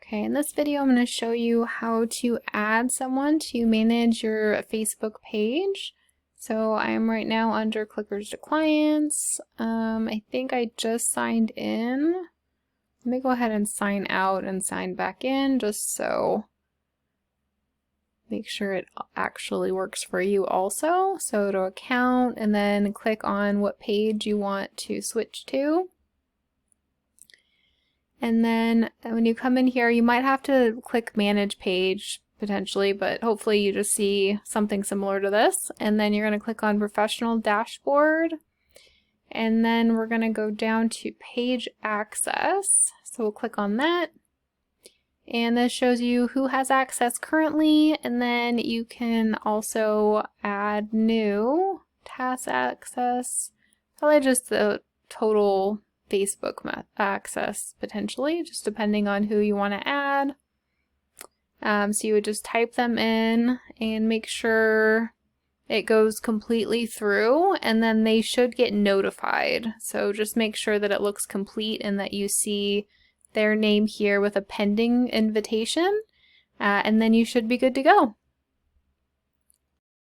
Okay, in this video I'm going to show you how to add someone to manage your Facebook page. So I am right now under Clickers to Clients. I think I just signed in. Let me go ahead and sign out and sign back in just so make sure it actually works for you also. So to account and then click on what page you want to switch to. And then when you come in here, you might have to click Manage Page potentially, but hopefully you just see something similar to this. And then you're going to click on Professional Dashboard. And then we're going to go down to Page Access. So we'll click on that. And this shows you who has access currently. And then you can also add new task access. Probably just the total Facebook access potentially, just depending on who you want to add. So you would just type them in and make sure it goes completely through, and then they should get notified. So just make sure that it looks complete and that you see their name here with a pending invitation, and then you should be good to go.